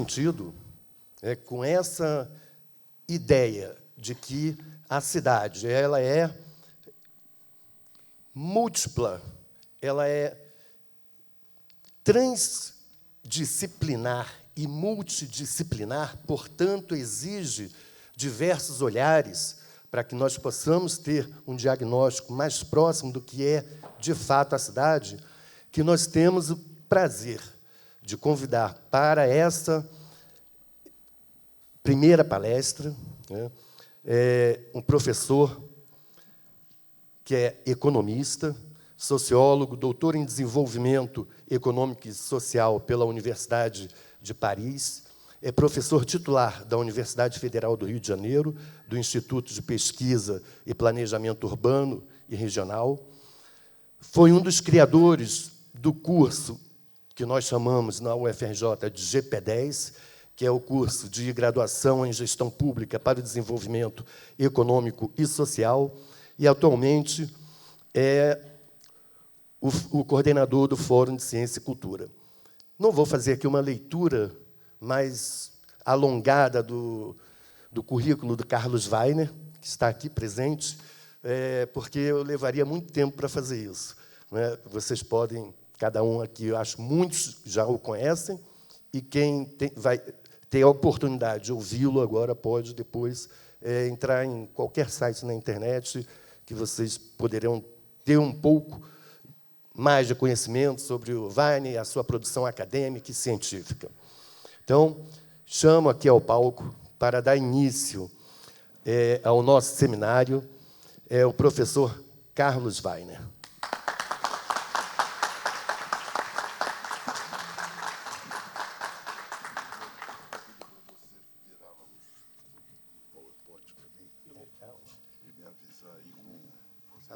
sentido, com essa ideia de que a cidade ela é múltipla, ela é transdisciplinar e multidisciplinar, portanto, exige diversos olhares para que nós possamos ter um diagnóstico mais próximo do que é, de fato, a cidade, que nós temos o prazer de convidar para essa primeira palestra um professor que é economista, sociólogo, doutor em desenvolvimento econômico e social pela Universidade de Paris, é professor titular da Universidade Federal do Rio de Janeiro, do Instituto de Pesquisa e Planejamento Urbano e Regional. Foi um dos criadores do curso que nós chamamos na UFRJ de GP10, que é o curso de graduação em Gestão Pública para o Desenvolvimento Econômico e Social, e, atualmente, é o coordenador do Fórum de Ciência e Cultura. Não vou fazer aqui uma leitura mais alongada do currículo do Carlos Weiner, que está aqui presente, porque eu levaria muito tempo para fazer isso. Vocês podem, cada um aqui, eu acho, muitos já o conhecem, e quem vai ter a oportunidade de ouvi-lo agora pode, depois, entrar em qualquer site na internet, que vocês poderão ter um pouco mais de conhecimento sobre o Weiner, a sua produção acadêmica e científica. Então, chamo aqui ao palco, para dar início ao nosso seminário, o professor Carlos Weiner.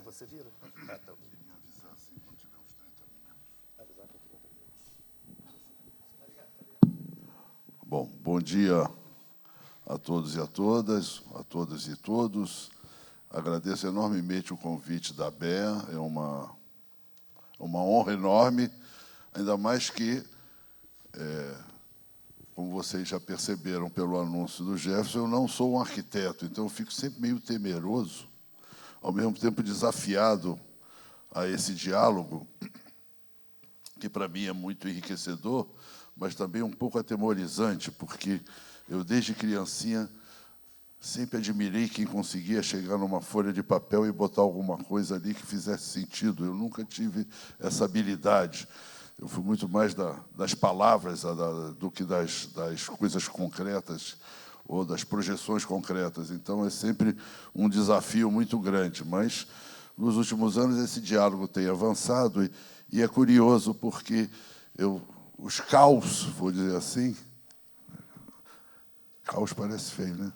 Você vira? Ah, tá. Me avisar assim quando tiver uns 30 minutos. Avisar com 30 minutos. Bom, bom dia a todos e a todas, a todas e todos. Agradeço enormemente o convite da BEA, é uma honra enorme, ainda mais que, como vocês já perceberam pelo anúncio do Jefferson, eu não sou um arquiteto, então eu fico sempre meio temeroso, ao mesmo tempo desafiado a esse diálogo, que, para mim, é muito enriquecedor, mas também um pouco atemorizante, porque eu, desde criancinha, sempre admirei quem conseguia chegar numa folha de papel e botar alguma coisa ali que fizesse sentido. Eu nunca tive essa habilidade. Eu fui muito mais das palavras do que das coisas concretas, ou das projeções concretas. Então, é sempre um desafio muito grande. Mas, nos últimos anos, esse diálogo tem avançado, e é curioso, porque os caos, vou dizer assim... Caos parece feio, né?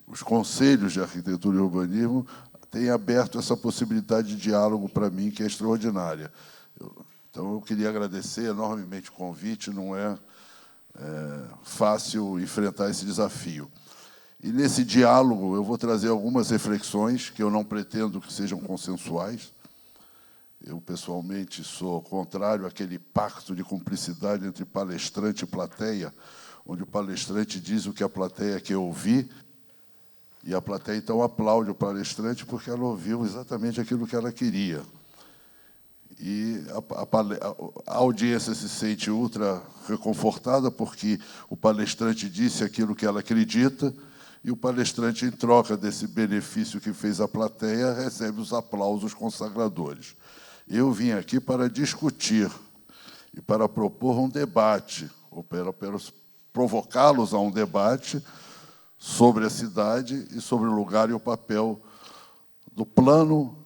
Os conselhos de arquitetura e urbanismo têm aberto essa possibilidade de diálogo para mim, que é extraordinária. Então, eu queria agradecer enormemente o convite, não é fácil enfrentar esse desafio. E, nesse diálogo, eu vou trazer algumas reflexões que eu não pretendo que sejam consensuais. Eu, pessoalmente, sou contrário àquele pacto de cumplicidade entre palestrante e plateia, onde o palestrante diz o que a plateia quer ouvir, e a plateia, então, aplaude o palestrante porque ela ouviu exatamente aquilo que ela queria. E a audiência se sente ultra reconfortada porque o palestrante disse aquilo que ela acredita, e o palestrante, em troca desse benefício que fez a plateia, recebe os aplausos consagradores. Eu vim aqui para discutir e para propor um debate, ou para provocá-los a um debate sobre a cidade e sobre o lugar e o papel do plano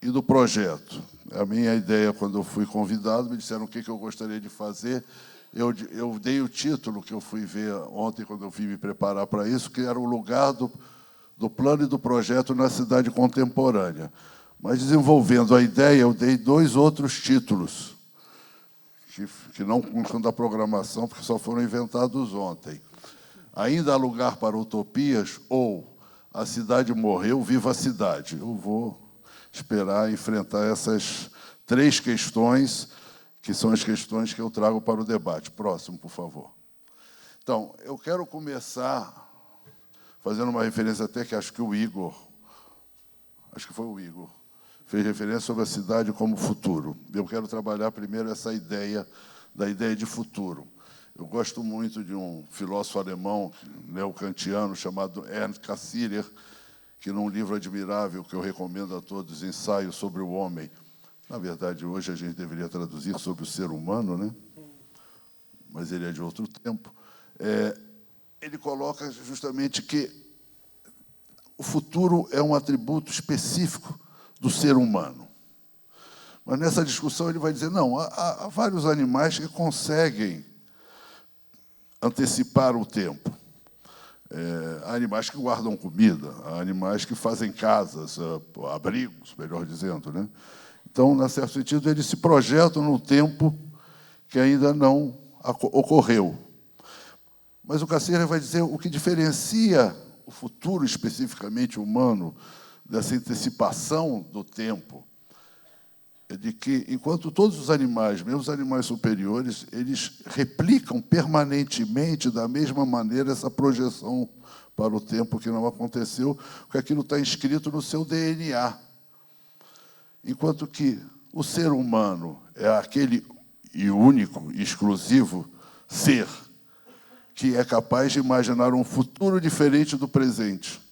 e do projeto. A minha ideia, quando eu fui convidado, me disseram o que eu gostaria de fazer. Eu dei o título que eu fui ver ontem, quando eu vim me preparar para isso, que era o lugar do plano e do projeto na cidade contemporânea. Mas, desenvolvendo a ideia, eu dei 2 outros títulos, que não constam da programação, porque só foram inventados ontem. Ainda há lugar para utopias, ou A Cidade Morreu, Viva a Cidade. Eu vou esperar enfrentar essas 3 questões que são as questões que eu trago para o debate. Próximo, por favor. Então, eu quero começar fazendo uma referência até que acho que o Igor, fez referência sobre a cidade como futuro. Eu quero trabalhar primeiro essa ideia, da ideia de futuro. Eu gosto muito de um filósofo alemão, neocantiano, chamado Ernst Cassirer, que, num livro admirável que eu recomendo a todos, Ensaio sobre o Homem, na verdade, hoje a gente deveria traduzir sobre o ser humano, né? Mas ele é de outro tempo, ele coloca justamente que o futuro é um atributo específico do ser humano. Mas, nessa discussão, ele vai dizer, não, há vários animais que conseguem antecipar o tempo. Há animais que guardam comida, há animais que fazem casas, abrigos, melhor dizendo, né? Então, num certo sentido, eles se projetam no tempo que ainda não ocorreu. Mas o Cassirer vai dizer o que diferencia o futuro especificamente humano dessa antecipação do tempo é de que, enquanto todos os animais, mesmo os animais superiores, eles replicam permanentemente, da mesma maneira, essa projeção para o tempo que não aconteceu, porque aquilo está inscrito no seu DNA. Enquanto que o ser humano é aquele e único, exclusivo ser que é capaz de imaginar um futuro diferente do presente,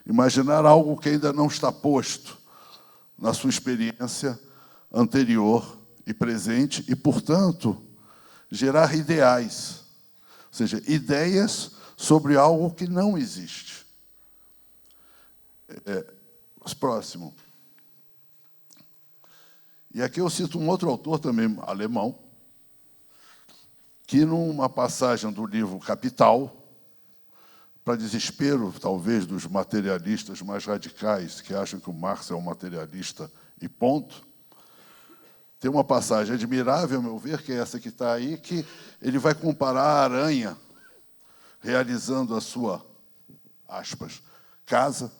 imaginar algo que ainda não está posto na sua experiência anterior e presente, e, portanto, gerar ideais, ou seja, ideias sobre algo que não existe. Próximo. E aqui eu cito um outro autor também alemão, que, numa passagem do livro Capital, para desespero, talvez, dos materialistas mais radicais, que acham que o Marx é um materialista e ponto, tem uma passagem admirável, a meu ver, que é essa que está aí, que ele vai comparar a aranha realizando a sua, aspas, casa,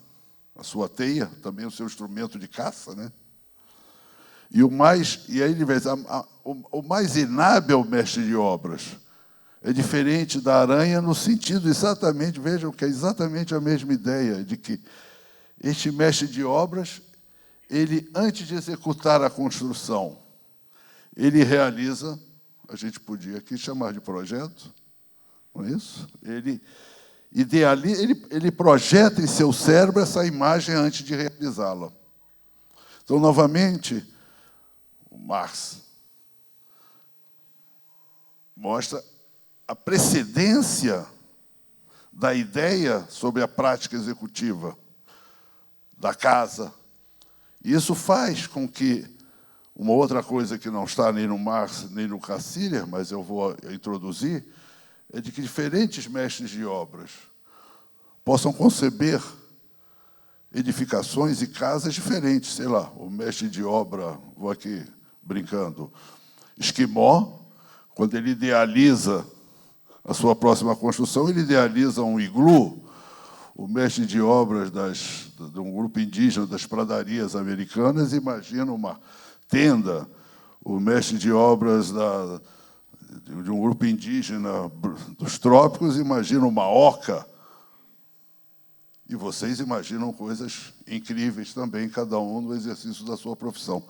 a sua teia, também o seu instrumento de caça, né? E aí ele vai dizer, o mais inábil mestre de obras é diferente da aranha no sentido exatamente, vejam que é exatamente a mesma ideia, de que este mestre de obras, ele, antes de executar a construção, ele realiza, a gente podia aqui chamar de projeto, não é isso? Ele idealiza, ele projeta em seu cérebro essa imagem antes de realizá-la. Então, novamente, o Marx mostra a precedência da ideia sobre a prática executiva da casa. E isso faz com que uma outra coisa que não está nem no Marx nem no Cassirer, mas eu vou introduzir, é de que diferentes mestres de obras possam conceber edificações e casas diferentes. Sei lá, o mestre de obra, vou aqui brincando, Esquimó, quando ele idealiza a sua próxima construção, ele idealiza um iglu. O mestre de obras de um grupo indígena das pradarias americanas imagina uma tenda. O mestre de obras de um grupo indígena dos trópicos imagina uma oca. E vocês imaginam coisas incríveis também, cada um no exercício da sua profissão.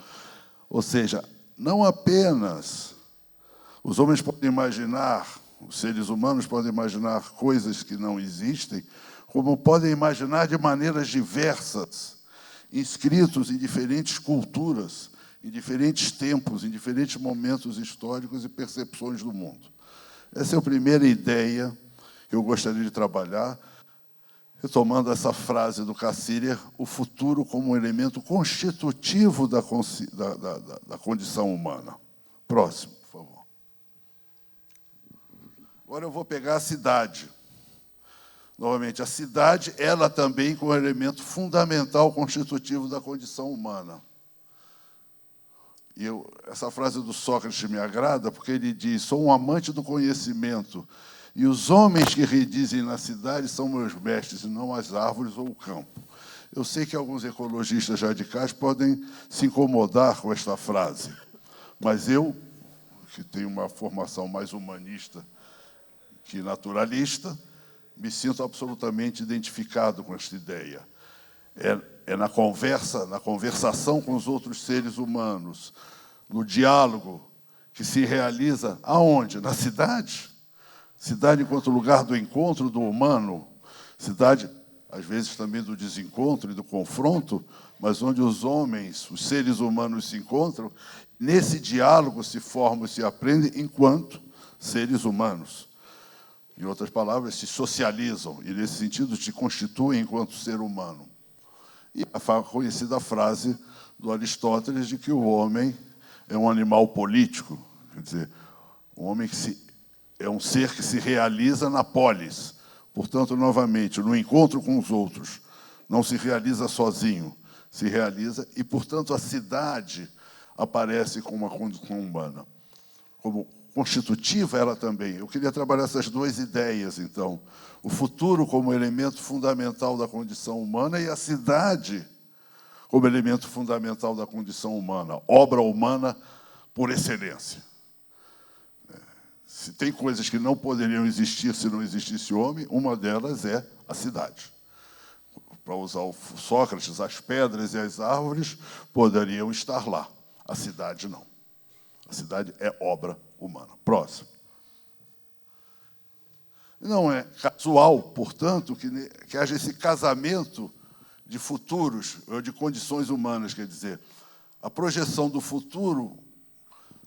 Ou seja, não apenas os homens podem imaginar, os seres humanos podem imaginar coisas que não existem, como podem imaginar de maneiras diversas, inscritos em diferentes culturas, em diferentes tempos, em diferentes momentos históricos e percepções do mundo. Essa é a primeira ideia que eu gostaria de trabalhar, retomando essa frase do Cassirer, o futuro como um elemento constitutivo da condição humana. Próximo, por favor. Agora eu vou pegar a cidade. Novamente, a cidade, ela também com um elemento fundamental constitutivo da condição humana. E essa frase do Sócrates me agrada, porque ele diz, sou um amante do conhecimento, e os homens que redizem na cidade são meus mestres, e não as árvores ou o campo. Eu sei que alguns ecologistas radicais podem se incomodar com esta frase, mas eu que tenho uma formação mais humanista que naturalista, me sinto absolutamente identificado com esta ideia. É na conversação com os outros seres humanos, no diálogo que se realiza aonde? Na cidade. Cidade enquanto lugar do encontro do humano, cidade, às vezes, também do desencontro e do confronto, mas onde os homens, os seres humanos se encontram, nesse diálogo se formam e se aprendem enquanto seres humanos. Em outras palavras, se socializam e, nesse sentido, se constituem enquanto ser humano. E a conhecida frase do Aristóteles de que o homem é um animal político, quer dizer, o homem é um ser que se realiza na polis. Portanto, novamente, no encontro com os outros, não se realiza sozinho, se realiza, e, portanto, a cidade aparece como uma condição humana. Como constitutiva, ela também. Eu queria trabalhar essas duas ideias, então. O futuro como elemento fundamental da condição humana e a cidade como elemento fundamental da condição humana, obra humana por excelência. Se tem coisas que não poderiam existir se não existisse o homem, uma delas é a cidade. Para usar o Sócrates, as pedras e as árvores poderiam estar lá. A cidade não. A cidade é obra humana. Próximo. Não é casual, portanto, que haja esse casamento de futuros, ou de condições humanas, quer dizer, a projeção do futuro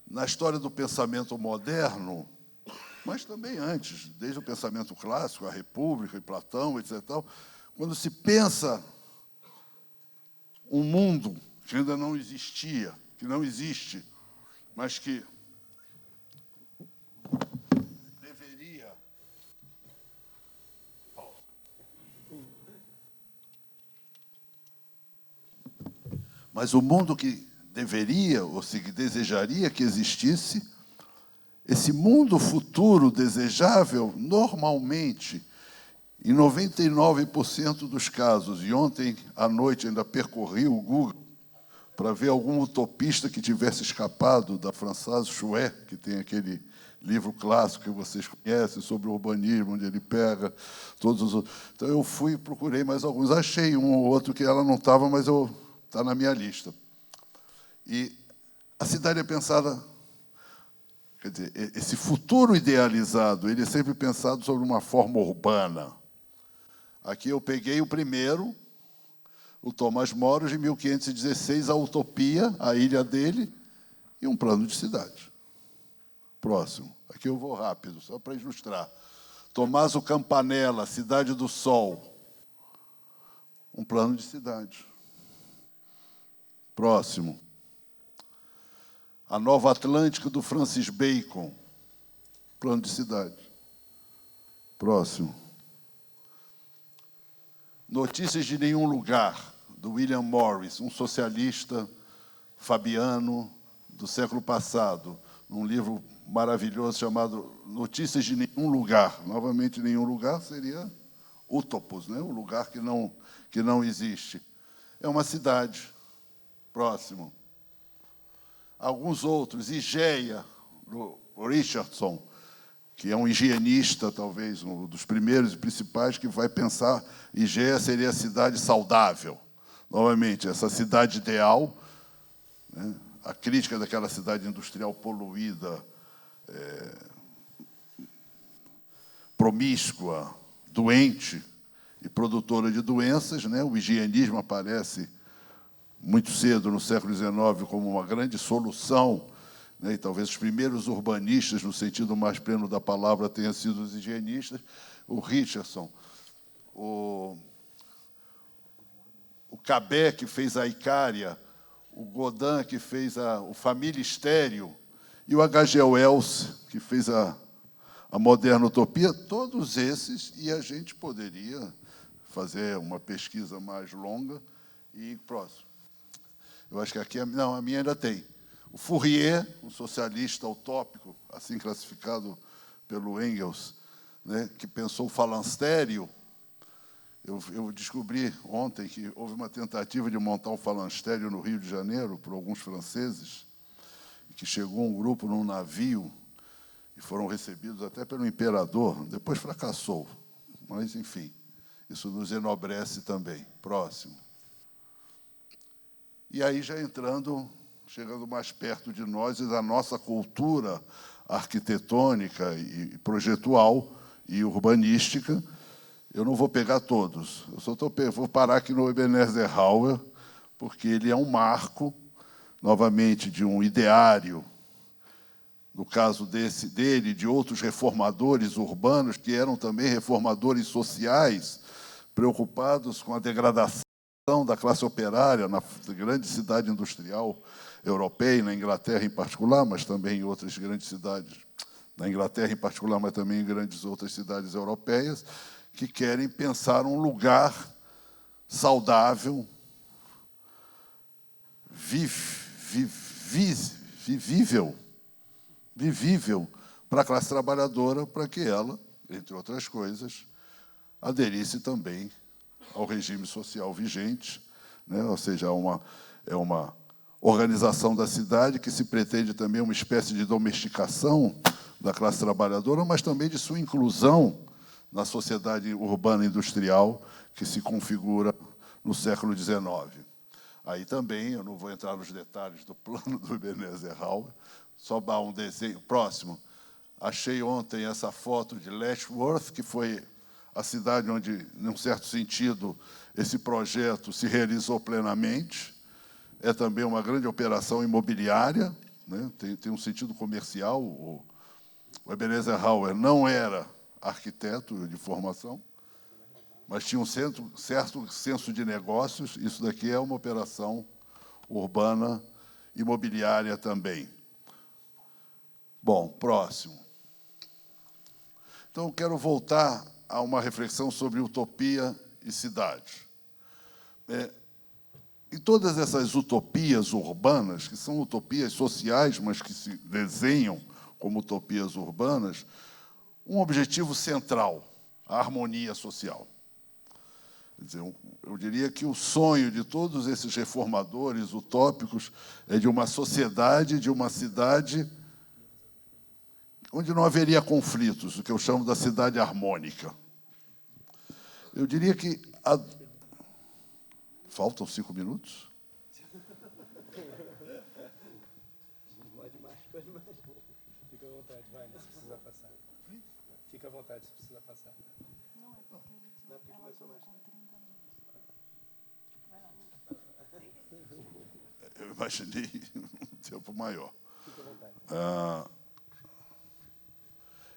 na história do pensamento moderno, mas também antes, desde o pensamento clássico, a República, e Platão, etc. Quando se pensa um mundo que ainda não existia, que não existe, mas que deveria... Mas o mundo que deveria, ou se desejaria que existisse, esse mundo futuro desejável, normalmente, em 99% dos casos, e ontem à noite ainda percorri o Google para ver algum utopista que tivesse escapado da Françoise Chouet, que tem aquele livro clássico que vocês conhecem, sobre o urbanismo, onde ele pega todos os outros. Então, eu fui e procurei mais alguns. Achei um ou outro que ela não estava, mas está na minha lista. E a cidade é pensada... Quer dizer, esse futuro idealizado, ele é sempre pensado sobre uma forma urbana. Aqui eu peguei o primeiro, o Tomás Moro, de 1516, a utopia, a ilha dele, e um plano de cidade. Próximo. Aqui eu vou rápido, só para ilustrar. Tommaso Campanella, Cidade do Sol. Um plano de cidade. Próximo. A Nova Atlântica, do Francis Bacon. Plano de cidade. Próximo. Notícias de Nenhum Lugar, do William Morris, um socialista fabiano do século passado, num livro maravilhoso chamado Notícias de Nenhum Lugar. Novamente, nenhum lugar seria Utopos, né? O lugar que não existe. É uma cidade. Próximo. Alguns outros, Igeia, do Richardson, que é um higienista, talvez, um dos primeiros e principais, que vai pensar Igeia seria a cidade saudável. Novamente, essa cidade ideal, né, a crítica daquela cidade industrial poluída, promíscua, doente e produtora de doenças, né? O higienismo aparece muito cedo, no século XIX, como uma grande solução, né? E talvez os primeiros urbanistas, no sentido mais pleno da palavra, tenham sido os higienistas. O Richardson, o Cabet, que fez a Icária, o Godin, que fez o Família Estéreo, e o H.G. Wells, que fez a Moderna Utopia, todos esses, e a gente poderia fazer uma pesquisa mais longa e próximo. Eu acho que aqui, não, a minha ainda tem. O Fourier, um socialista utópico, assim classificado pelo Engels, né, que pensou o falanstério. Eu descobri ontem que houve uma tentativa de montar um falanstério no Rio de Janeiro por alguns franceses, que chegou um grupo num navio e foram recebidos até pelo imperador, depois fracassou. Mas, enfim, isso nos enobrece também. Próximo. E aí, já chegando mais perto de nós e da nossa cultura arquitetônica e projetual e urbanística, eu não vou pegar todos. Eu só vou parar aqui no Ebenezer Hauer, porque ele é um marco, novamente, de um ideário, no caso dele, de outros reformadores urbanos, que eram também reformadores sociais, preocupados com a degradação da classe operária na grande cidade industrial europeia, na Inglaterra em particular, mas também em outras grandes cidades, na Inglaterra em particular, mas também em grandes outras cidades europeias, que querem pensar um lugar saudável, vivível para a classe trabalhadora, para que ela, entre outras coisas, aderisse também ao regime social vigente, né? Ou seja, é uma organização da cidade que se pretende também uma espécie de domesticação da classe trabalhadora, mas também de sua inclusão na sociedade urbana industrial que se configura no século XIX. Aí também, eu não vou entrar nos detalhes do plano do Ebenezer Hauer, só dar um desenho. Próximo. Achei ontem essa foto de Letchworth, que foi a cidade onde, num certo sentido, esse projeto se realizou plenamente. É também uma grande operação imobiliária, né? Tem um sentido comercial. O Ebenezer Hauer não era arquiteto de formação, mas tinha um certo senso de negócios. Isso daqui é uma operação urbana imobiliária também. Bom, próximo. Então, eu quero voltar a uma reflexão sobre utopia e cidade. E todas essas utopias urbanas, que são utopias sociais, mas que se desenham como utopias urbanas, um objetivo central, a harmonia social. Quer dizer, eu diria que o sonho de todos esses reformadores utópicos é de uma sociedade, de uma cidade onde não haveria conflitos, o que eu chamo da cidade harmônica. Eu diria que... Faltam 5 minutos? Pode mais. Fica à vontade, vai, se precisar passar. Fica à vontade, se precisar passar. Não, é porque ela colocou 30 minutos. Eu imaginei um tempo maior. Fica à vontade.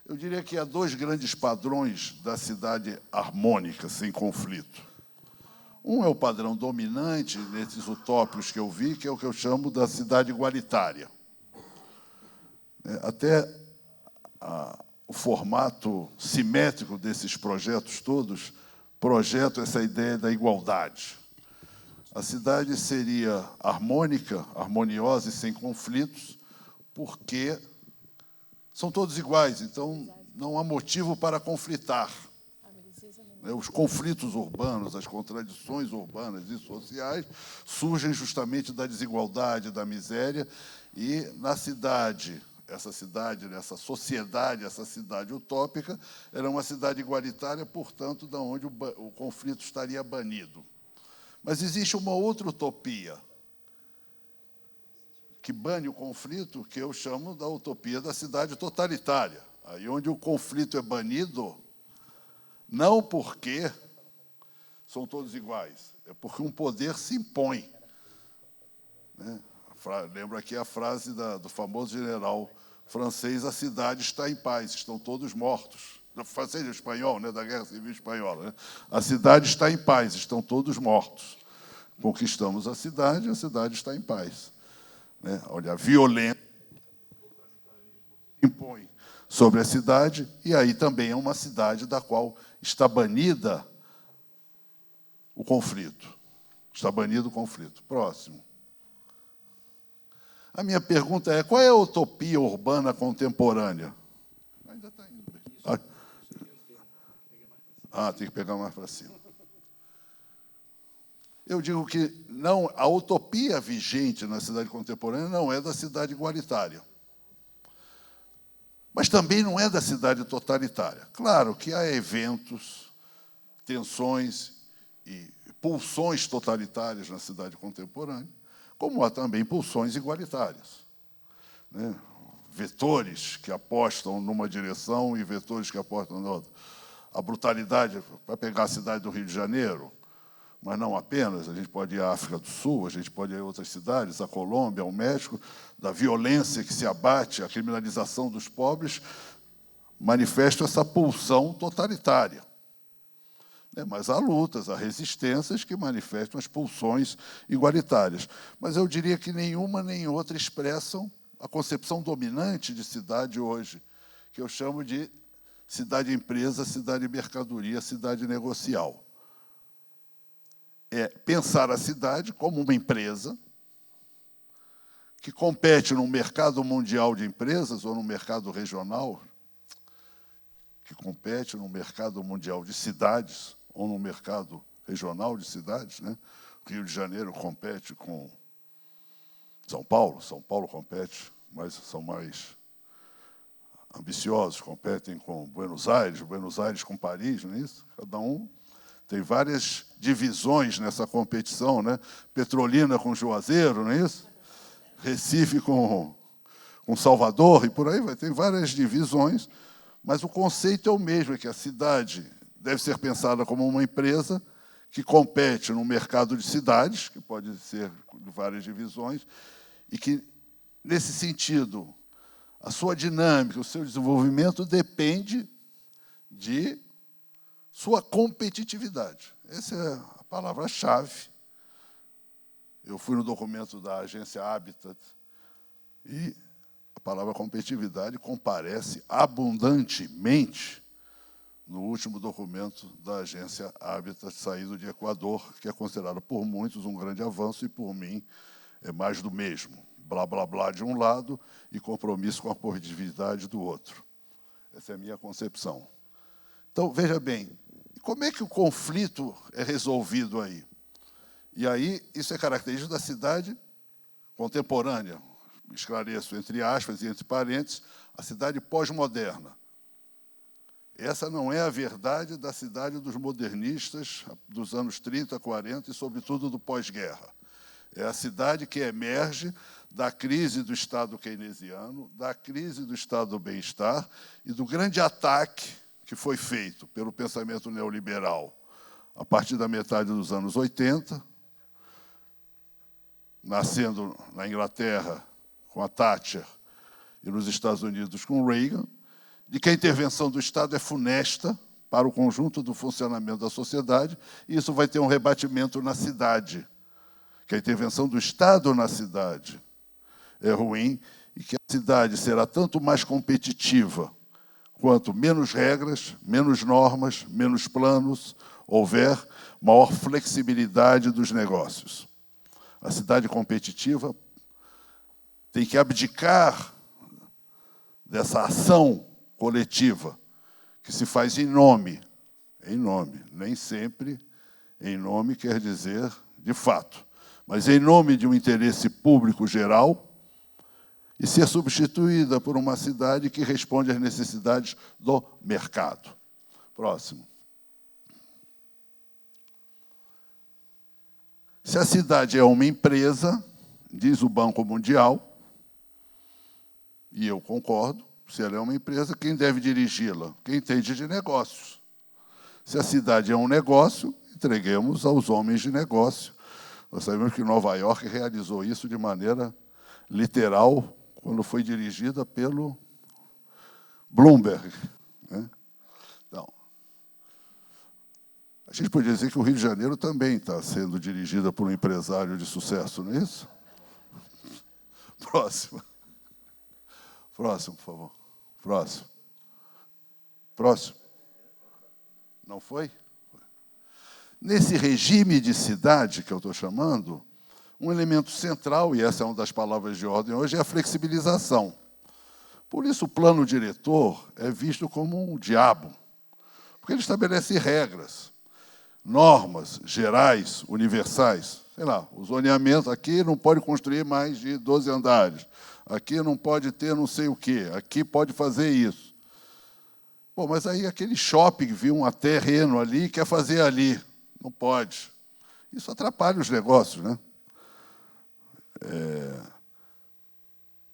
Eu diria que há dois grandes padrões da cidade harmônica, sem conflito. Um é o padrão dominante nesses utópicos que eu vi, que é o que eu chamo da cidade igualitária. Até o formato simétrico desses projetos todos projeta essa ideia da igualdade. A cidade seria harmônica, harmoniosa e sem conflitos, porque são todos iguais, então não há motivo para conflitar. Os conflitos urbanos, as contradições urbanas e sociais surgem justamente da desigualdade, da miséria, e na cidade, essa sociedade, essa cidade utópica, era uma cidade igualitária, portanto, da onde o conflito estaria banido. Mas existe uma outra utopia que bane o conflito, que eu chamo da utopia da cidade totalitária, aí onde o conflito é banido, não porque são todos iguais, é porque um poder se impõe. Lembro aqui a frase do famoso general francês: a cidade está em paz, estão todos mortos. Francês e espanhol, né, da Guerra Civil Espanhola. Né? A cidade está em paz, estão todos mortos. Conquistamos a cidade está em paz. Olha, a violência impõe sobre a cidade, e aí também é uma cidade da qual está banida o conflito. Está banido o conflito. Próximo. A minha pergunta é: qual é a utopia urbana contemporânea? Ainda está indo. Tem que pegar mais para cima. Eu digo que não, a utopia vigente na cidade contemporânea não é da cidade igualitária. Mas também não é da cidade totalitária. Claro que há eventos, tensões e pulsões totalitárias na cidade contemporânea, como há também pulsões igualitárias, né? Vetores que apostam numa direção e vetores que apostam na outra. A brutalidade, para pegar a cidade do Rio de Janeiro, mas não apenas, a gente pode ir à África do Sul, a gente pode ir a outras cidades, a Colômbia, ao México, da violência que se abate, a criminalização dos pobres, manifesta essa pulsão totalitária. Mas há lutas, há resistências que manifestam as pulsões igualitárias. Mas eu diria que nenhuma nem outra expressam a concepção dominante de cidade hoje, que eu chamo de cidade-empresa, cidade-mercadoria, cidade negocial. É pensar a cidade como uma empresa que compete num mercado mundial de empresas ou num mercado regional, que compete num mercado mundial de cidades ou num mercado regional de cidades, né? Rio de Janeiro compete com São Paulo compete, mas são mais ambiciosos, competem com Buenos Aires com Paris, não é isso? Cada um tem várias divisões nessa competição, né? Petrolina com Juazeiro, não é isso? Recife com Salvador, e por aí vai. Tem várias divisões, mas o conceito é o mesmo, é que a cidade deve ser pensada como uma empresa que compete no mercado de cidades, que pode ser de várias divisões, e que, nesse sentido, a sua dinâmica, o seu desenvolvimento depende de sua competitividade. Essa é a palavra-chave. Eu fui no documento da agência Habitat e a palavra competitividade comparece abundantemente no último documento da agência Habitat, saído de Equador, que é considerado por muitos um grande avanço e, por mim, é mais do mesmo. Blá, blá, blá de um lado e compromisso com a competitividade do outro. Essa é a minha concepção. Então, veja bem, como é que o conflito é resolvido aí? E aí, isso é característico da cidade contemporânea. Esclareço, entre aspas e entre parênteses, a cidade pós-moderna. Essa não é a verdade da cidade dos modernistas dos anos 30, 40 e, sobretudo, do pós-guerra. É a cidade que emerge da crise do Estado keynesiano, da crise do Estado do bem-estar e do grande ataque que foi feito pelo pensamento neoliberal a partir da metade dos anos 80, nascendo na Inglaterra com a Thatcher e nos Estados Unidos com Reagan, de que a intervenção do Estado é funesta para o conjunto do funcionamento da sociedade, e isso vai ter um rebatimento na cidade, que a intervenção do Estado na cidade é ruim e que a cidade será tanto mais competitiva quanto menos regras, menos normas, menos planos houver, maior flexibilidade dos negócios. A cidade competitiva tem que abdicar dessa ação coletiva que se faz em nome, nem sempre em nome quer dizer de fato, mas em nome de um interesse público geral, e ser substituída por uma cidade que responde às necessidades do mercado. Próximo. Se a cidade é uma empresa, diz o Banco Mundial, e eu concordo, se ela é uma empresa, quem deve dirigi-la? Quem entende de negócios. Se a cidade é um negócio, entreguemos aos homens de negócio. Nós sabemos que Nova York realizou isso de maneira literal, quando foi dirigida pelo Bloomberg, né? Então, a gente podia dizer que o Rio de Janeiro também está sendo dirigida por um empresário de sucesso, não é isso? Próximo. Próximo, por favor. Próximo. Próximo. Não foi? Nesse regime de cidade que eu estou chamando, um elemento central, e essa é uma das palavras de ordem hoje, é a flexibilização. Por isso, o plano diretor é visto como um diabo, porque ele estabelece regras. normas gerais, universais. Sei lá, o zoneamento aqui não pode construir mais de 12 andares, aqui não pode ter não sei o quê, aqui pode fazer isso. Bom, mas aí aquele shopping viu um terreno ali e quer fazer ali. Não pode. Isso atrapalha os negócios, né?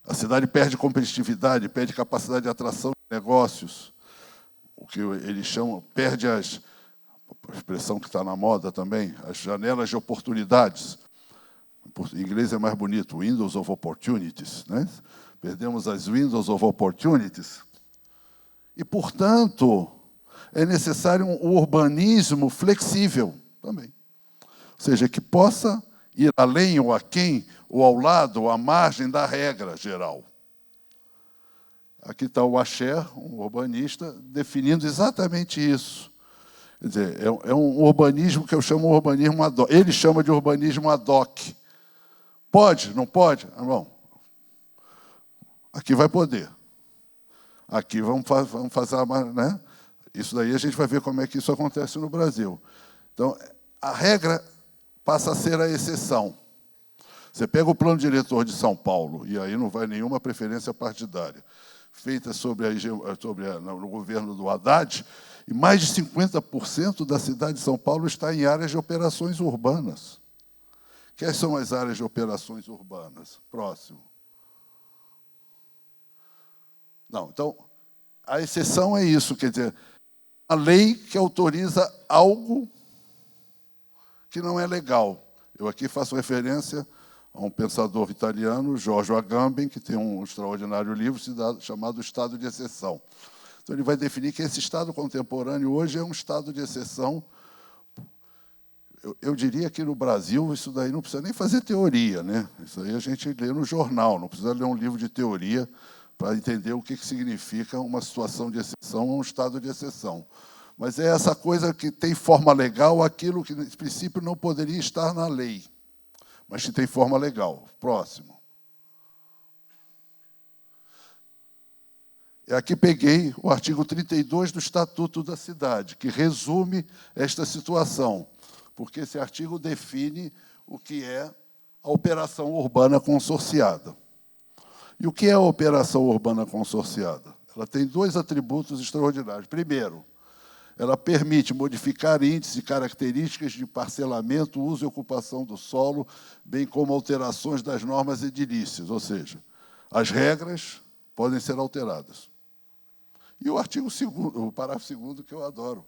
A cidade perde competitividade, perde capacidade de atração de negócios. O que eles chamam, perde a expressão que está na moda também, as janelas de oportunidades. Em inglês é mais bonito, windows of opportunities, né? Perdemos as windows of opportunities. E, portanto, é necessário um urbanismo flexível também. Ou seja, que possa ir além ou aquém, ou ao lado, ou à margem da regra geral. Aqui está o Asher, um urbanista, definindo exatamente isso. Quer dizer, é um urbanismo que eu chamo de urbanismo ad hoc. Ele chama de urbanismo ad hoc. Pode? Não pode? Bom, aqui vai poder. Aqui vamos fazer, né? Isso daí a gente vai ver como é que isso acontece no Brasil. Então, a regra passa a ser a exceção. Você pega o plano diretor de São Paulo, e aí não vai nenhuma preferência partidária, feita no governo do Haddad, e mais de 50% da cidade de São Paulo está em áreas de operações urbanas. Quais são as áreas de operações urbanas? Próximo. Não, então, a exceção é isso, quer dizer, a lei que autoriza algo que não é legal. Eu aqui faço referência a um pensador italiano, Giorgio Agamben, que tem um extraordinário livro chamado Estado de Exceção. Então, ele vai definir que esse Estado contemporâneo hoje é um Estado de exceção. Eu diria que no Brasil isso daí não precisa nem fazer teoria, né? Isso aí a gente lê no jornal, não precisa ler um livro de teoria para entender o que significa uma situação de exceção ou um estado de exceção. Mas é essa coisa que tem forma legal, aquilo que, em princípio, não poderia estar na lei, mas que tem forma legal. Próximo. Aqui peguei o artigo 32 do Estatuto da Cidade, que resume esta situação, porque esse artigo define o que é a operação urbana consorciada. E o que é a operação urbana consorciada? Ela tem dois atributos extraordinários. Primeiro, ela permite modificar índices e características de parcelamento, uso e ocupação do solo, bem como alterações das normas edilícias, ou seja, as regras podem ser alteradas. E o artigo 2º, o parágrafo 2º, que eu adoro.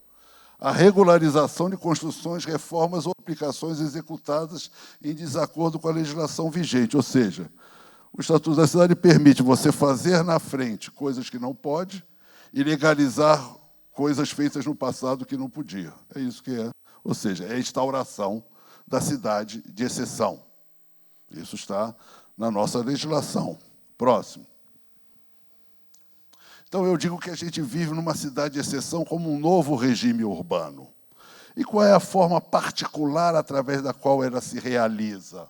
A regularização de construções, reformas ou aplicações executadas em desacordo com a legislação vigente, ou seja, o Estatuto da Cidade permite você fazer na frente coisas que não pode e legalizar coisas feitas no passado que não podia. É isso que é. Ou seja, é a instauração da cidade de exceção. Isso está na nossa legislação. Próximo. Então, eu digo que a gente vive numa cidade de exceção como um novo regime urbano. E qual é a forma particular através da qual ela se realiza?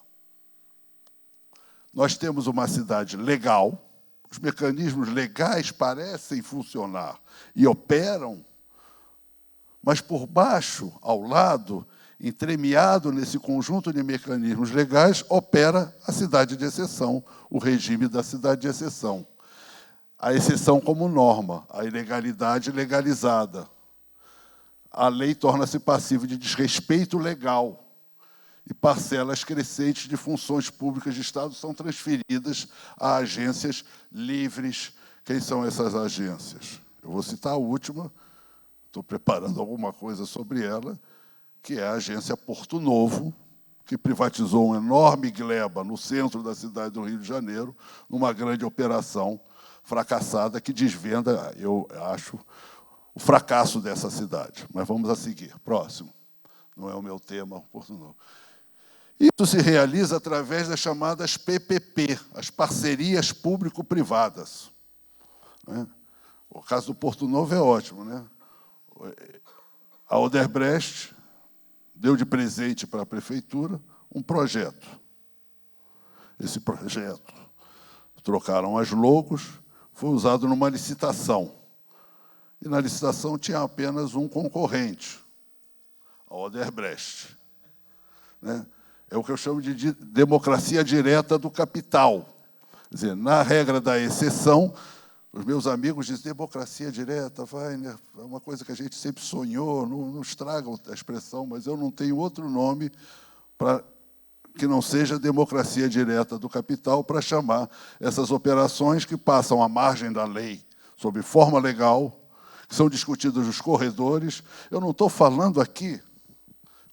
Nós temos uma cidade legal, os mecanismos legais parecem funcionar e operam, mas por baixo, ao lado, entremeado nesse conjunto de mecanismos legais, opera a cidade de exceção, o regime da cidade de exceção. A exceção como norma, a ilegalidade legalizada. A lei torna-se passível de desrespeito legal. E parcelas crescentes de funções públicas de Estado são transferidas a agências livres. Quem são essas agências? Eu vou citar a última, estou preparando alguma coisa sobre ela, que é a agência Porto Novo, que privatizou uma enorme gleba no centro da cidade do Rio de Janeiro, numa grande operação fracassada que desvenda, eu acho, o fracasso dessa cidade. Mas vamos a seguir. Próximo. Não é o meu tema, Porto Novo. Isso se realiza através das chamadas PPP, as parcerias público-privadas. O caso do Porto Novo é ótimo, né? A Odebrecht deu de presente para a prefeitura um projeto. Esse projeto, trocaram as logos, foi usado numa licitação. E na licitação tinha apenas um concorrente. a Odebrecht. Né? É o que eu chamo de democracia direta do capital. Quer dizer, na regra da exceção, os meus amigos dizem, democracia direta, vai, né? É uma coisa que a gente sempre sonhou, não estragam a expressão, mas eu não tenho outro nome para que não seja democracia direta do capital para chamar essas operações que passam à margem da lei, sob forma legal, que são discutidas nos corredores. Eu não estou falando aqui,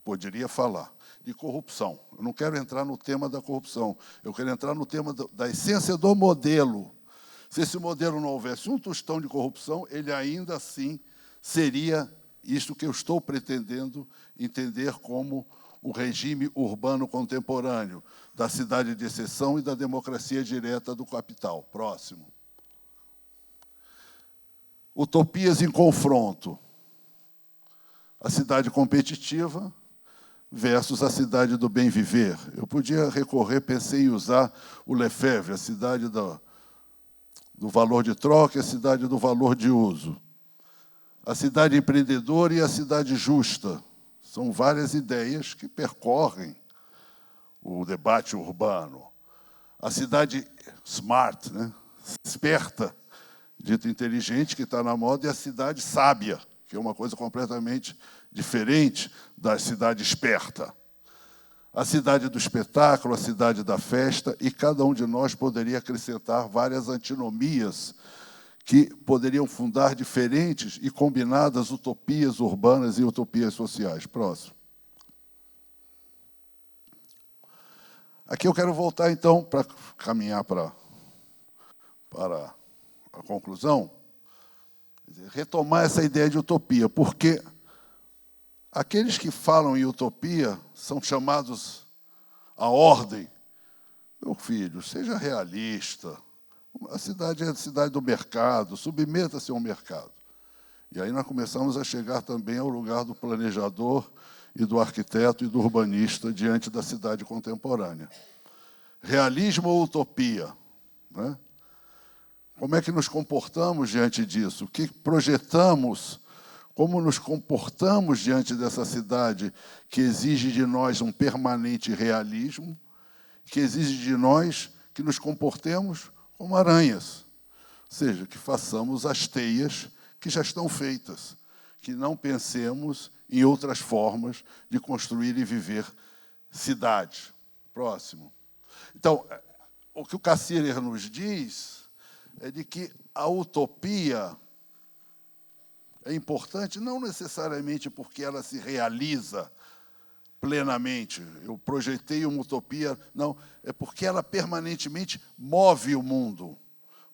poderia falar, de corrupção. Eu não quero entrar no tema da corrupção, eu quero entrar no tema da essência do modelo. Se esse modelo não houvesse um tostão de corrupção, ele ainda assim seria isto que eu estou pretendendo entender como o regime urbano contemporâneo, da cidade de exceção e da democracia direta do capital. Próximo. Utopias em confronto. A cidade competitiva versus a cidade do bem viver. Eu podia recorrer, pensei em usar o Lefebvre, a cidade do valor de troca e a cidade do valor de uso. A cidade empreendedora e a cidade justa. São várias ideias que percorrem o debate urbano. A cidade smart, né? Esperta, dito inteligente, que está na moda, e a cidade sábia, que é uma coisa completamente diferente da cidade esperta. A cidade do espetáculo, a cidade da festa, e cada um de nós poderia acrescentar várias antinomias que poderiam fundar diferentes e combinadas utopias urbanas e utopias sociais. Próximo. Aqui eu quero voltar, então, para caminhar para a conclusão, retomar essa ideia de utopia, porque aqueles que falam em utopia são chamados à ordem. Meu filho, seja realista. A cidade é a cidade do mercado, submeta-se ao mercado. E aí nós começamos a chegar também ao lugar do planejador e do arquiteto e do urbanista diante da cidade contemporânea. Realismo ou utopia? Né? Como é que nos comportamos diante disso? O que projetamos? Como nos comportamos diante dessa cidade que exige de nós um permanente realismo, que exige de nós que nos comportemos como aranhas, ou seja, que façamos as teias que já estão feitas, que não pensemos em outras formas de construir e viver cidade. Próximo. Então, o que o Cassirer nos diz é de que a utopia é importante, não necessariamente porque ela se realiza plenamente. Eu projetei uma utopia, não, é porque ela permanentemente move o mundo,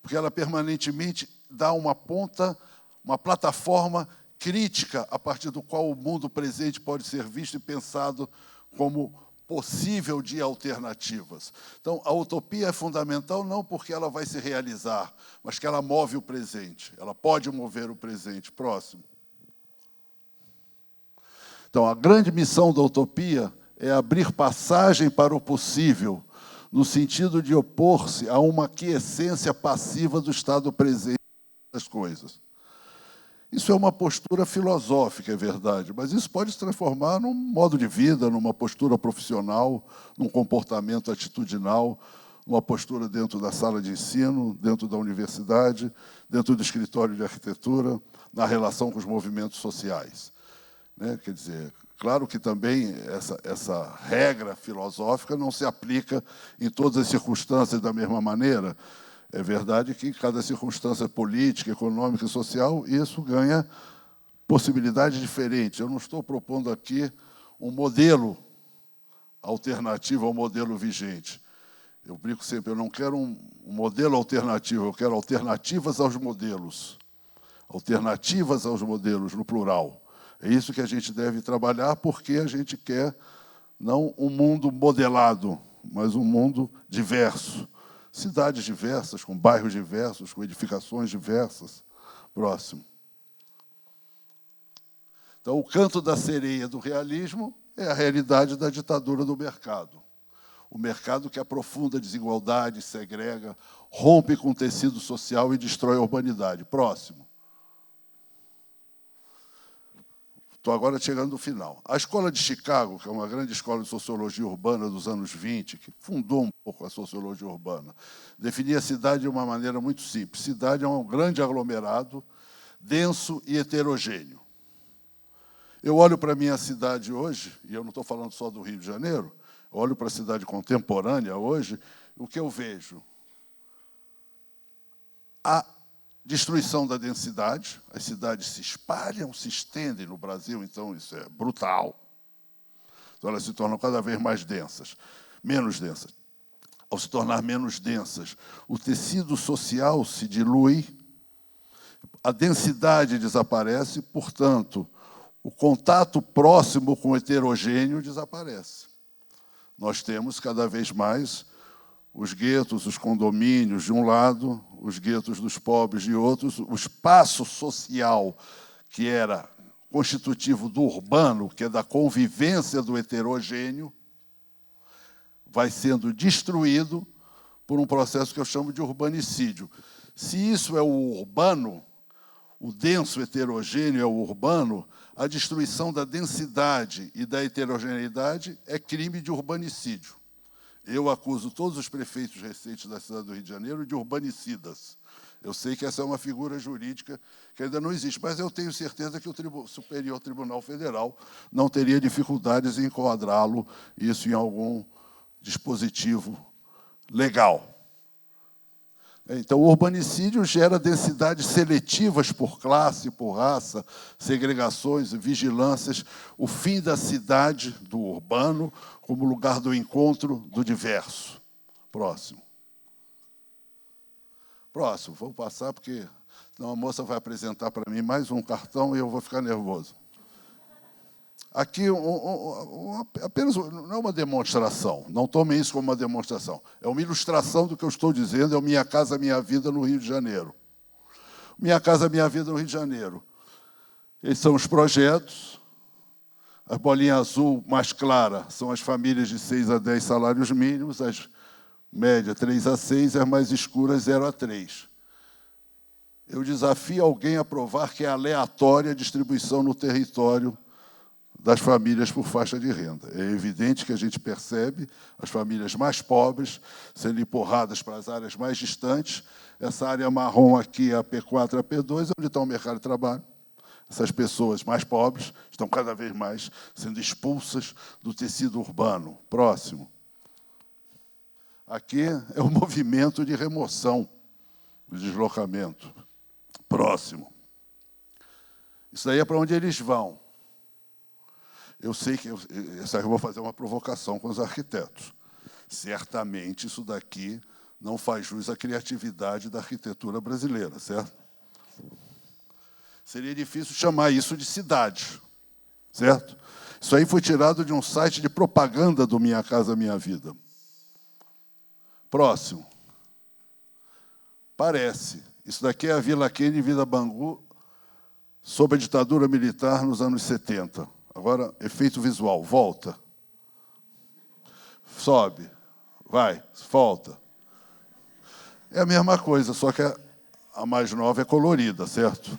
porque ela permanentemente dá uma ponta, uma plataforma crítica a partir do qual o mundo presente pode ser visto e pensado como possível de alternativas. Então, a utopia é fundamental não porque ela vai se realizar, mas que ela move o presente, ela pode mover o presente. Próximo. Então, a grande missão da utopia é abrir passagem para o possível, no sentido de opor-se a uma aquiescência passiva do estado presente das coisas. Isso é uma postura filosófica, é verdade, mas isso pode se transformar num modo de vida, numa postura profissional, num comportamento atitudinal, numa postura dentro da sala de ensino, dentro da universidade, dentro do escritório de arquitetura, na relação com os movimentos sociais. Né? Quer dizer, claro que também essa regra filosófica não se aplica em todas as circunstâncias da mesma maneira. É verdade que em cada circunstância política, econômica e social, isso ganha possibilidades diferentes. Eu não estou propondo aqui um modelo alternativo ao modelo vigente. Eu brinco sempre, eu não quero um modelo alternativo, eu quero alternativas aos modelos. Alternativas aos modelos, no plural. É isso que a gente deve trabalhar, porque a gente quer não um mundo modelado, mas um mundo diverso. Cidades diversas, com bairros diversos, com edificações diversas. Próximo. Então, o canto da sereia do realismo é a realidade da ditadura do mercado. O mercado que aprofunda a desigualdade, segrega, rompe com o tecido social e destrói a urbanidade. Próximo. Estou agora chegando no final. A Escola de Chicago, que é uma grande escola de sociologia urbana dos anos 20, que fundou um pouco a sociologia urbana, definia a cidade de uma maneira muito simples. Cidade é um grande aglomerado, denso e heterogêneo. Eu olho para a minha cidade hoje, e eu não estou falando só do Rio de Janeiro, eu olho para a cidade contemporânea hoje, o que eu vejo? A destruição da densidade, as cidades se espalham, se estendem no Brasil, então isso é brutal. Então elas se tornam cada vez mais densas, menos densas. Ao se tornar menos densas, o tecido social se dilui, a densidade desaparece, portanto, o contato próximo com o heterogêneo desaparece. Nós temos cada vez mais os guetos, os condomínios de um lado, os guetos dos pobres de outros, o espaço social que era constitutivo do urbano, que é da convivência do heterogêneo, vai sendo destruído por um processo que eu chamo de urbanicídio. Se isso é o urbano, o denso heterogêneo é o urbano, a destruição da densidade e da heterogeneidade é crime de urbanicídio. Eu acuso todos os prefeitos recentes da cidade do Rio de Janeiro de urbanicidas. Eu sei que essa é uma figura jurídica que ainda não existe, mas eu tenho certeza que o Superior Tribunal Federal não teria dificuldades em enquadrá-lo, isso em algum dispositivo legal. Então, o urbanicídio gera densidades seletivas por classe, por raça, segregações, vigilâncias, o fim da cidade, do urbano, como lugar do encontro do diverso. Próximo. Próximo, vou passar porque senão a moça vai apresentar para mim mais um cartão e eu vou ficar nervoso. Aqui, apenas, não é uma demonstração, não tomem isso como uma demonstração, é uma ilustração do que eu estou dizendo, é o Minha Casa Minha Vida no Rio de Janeiro. Minha Casa Minha Vida no Rio de Janeiro. Esses são os projetos, a bolinha azul mais clara são as famílias de 6 a 10 salários mínimos, as médias 3 a 6, as mais escuras 0 a 3. Eu desafio alguém a provar que é aleatória a distribuição no território das famílias por faixa de renda. É evidente que a gente percebe as famílias mais pobres sendo empurradas para as áreas mais distantes. Essa área marrom aqui, a P4 e a P2, é onde está o mercado de trabalho. Essas pessoas mais pobres estão cada vez mais sendo expulsas do tecido urbano. Próximo. Aqui é o movimento de remoção, de deslocamento. Próximo. Isso aí é para onde eles vão. Eu sei que eu vou fazer uma provocação com os arquitetos. Certamente isso daqui não faz jus à criatividade da arquitetura brasileira, certo? Seria difícil chamar isso de cidade, certo? Isso aí foi tirado de um site de propaganda do Minha Casa Minha Vida. Próximo. Parece. Isso daqui é a Vila Kennedy, Vila Bangu, sob a ditadura militar nos anos 70. Agora, efeito visual, volta. Sobe, vai, volta. É a mesma coisa, só que a mais nova é colorida, certo?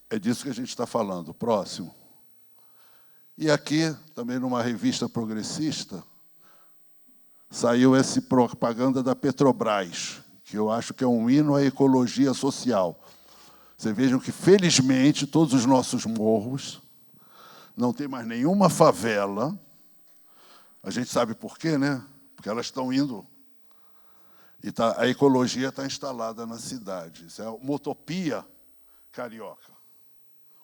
É disso que a gente está falando. Próximo. E aqui, também numa revista progressista, saiu essa propaganda da Petrobras, que eu acho que é um hino à ecologia social. Vocês vejam que, felizmente, todos os nossos morros não tem mais nenhuma favela. A gente sabe por quê, né? Porque elas estão indo. E a ecologia está instalada na cidade. Isso é uma utopia carioca.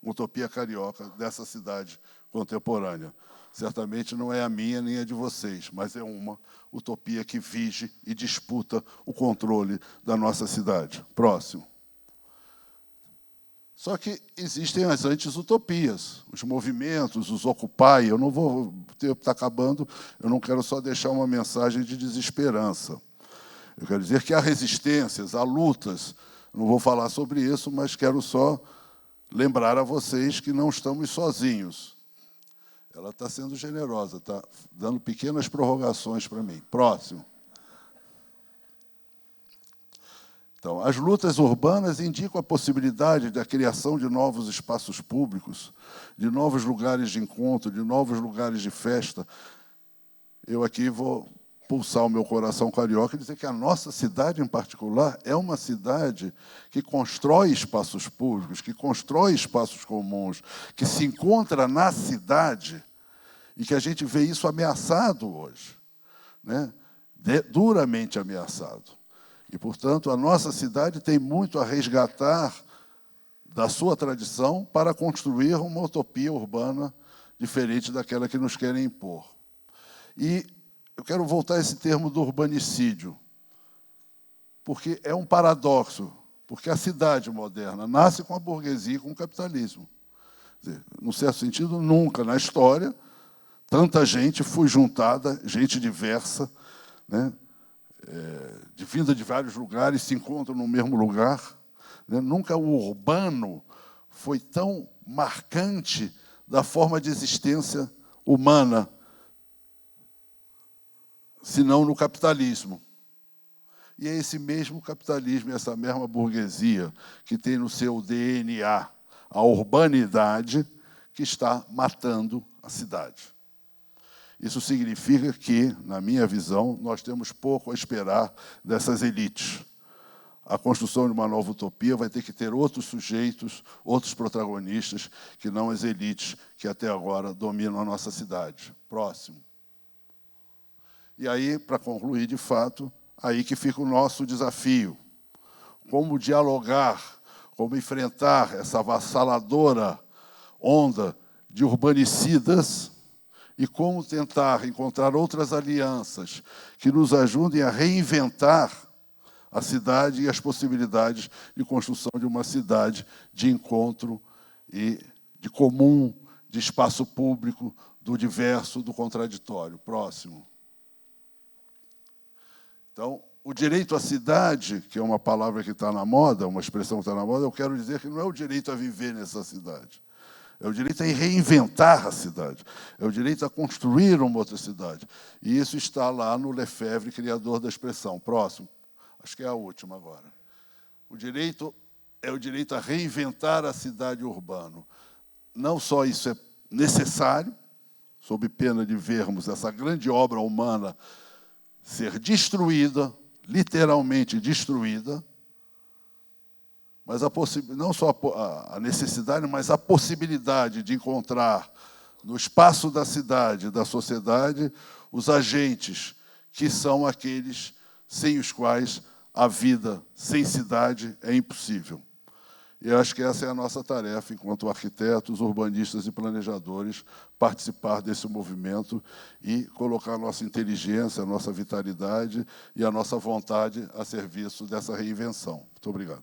Uma utopia carioca dessa cidade contemporânea. Certamente não é a minha nem a de vocês, mas é uma utopia que vige e disputa o controle da nossa cidade. Próximo. Só que existem as anti-utopias, os movimentos, os Occupy. Eu não vou, o tempo está acabando, eu não quero só deixar uma mensagem de desesperança. Eu quero dizer que há resistências, há lutas. Não vou falar sobre isso, mas quero só lembrar a vocês que não estamos sozinhos. Ela está sendo generosa, está dando pequenas prorrogações para mim. Próximo. Então, as lutas urbanas indicam a possibilidade da criação de novos espaços públicos, de novos lugares de encontro, de novos lugares de festa. Eu aqui vou pulsar o meu coração carioca e dizer que a nossa cidade, em particular, é uma cidade que constrói espaços públicos, que constrói espaços comuns, que se encontra na cidade e que a gente vê isso ameaçado hoje, né? Duramente ameaçado. E, portanto, a nossa cidade tem muito a resgatar da sua tradição para construir uma utopia urbana diferente daquela que nos querem impor. E eu quero voltar a esse termo do urbanicídio, porque é um paradoxo, porque a cidade moderna nasce com a burguesia e com o capitalismo. Quer dizer, num certo sentido, nunca na história tanta gente foi juntada, gente diversa, né? Vinda de vários lugares, se encontram no mesmo lugar. Né? Nunca o urbano foi tão marcante da forma de existência humana, senão no capitalismo. E é esse mesmo capitalismo, essa mesma burguesia, que tem no seu DNA a urbanidade, que está matando a cidade. Isso significa que, na minha visão, nós temos pouco a esperar dessas elites. A construção de uma nova utopia vai ter que ter outros sujeitos, outros protagonistas, que não as elites que até agora dominam a nossa cidade. Próximo. E aí, para concluir, de fato, aí que fica o nosso desafio. Como dialogar, como enfrentar essa avassaladora onda de urbanicidas e como tentar encontrar outras alianças que nos ajudem a reinventar a cidade e as possibilidades de construção de uma cidade de encontro e de comum, de espaço público, do diverso, do contraditório. Próximo. Então, o direito à cidade, que é uma palavra que está na moda, uma expressão que está na moda, eu quero dizer que não é o direito a viver nessa cidade. É o direito a reinventar a cidade. É o direito a construir uma outra cidade. E isso está lá no Lefebvre, criador da expressão. Próximo. Acho que é a última agora. O direito é o direito a reinventar a cidade urbana. Não só isso é necessário, sob pena de vermos essa grande obra humana ser destruída, literalmente destruída, mas não só a necessidade, mas a possibilidade de encontrar no espaço da cidade, da sociedade, os agentes que são aqueles sem os quais a vida sem cidade é impossível. E eu acho que essa é a nossa tarefa, enquanto arquitetos, urbanistas e planejadores, participar desse movimento e colocar a nossa inteligência, a nossa vitalidade e a nossa vontade a serviço dessa reinvenção. Muito obrigado.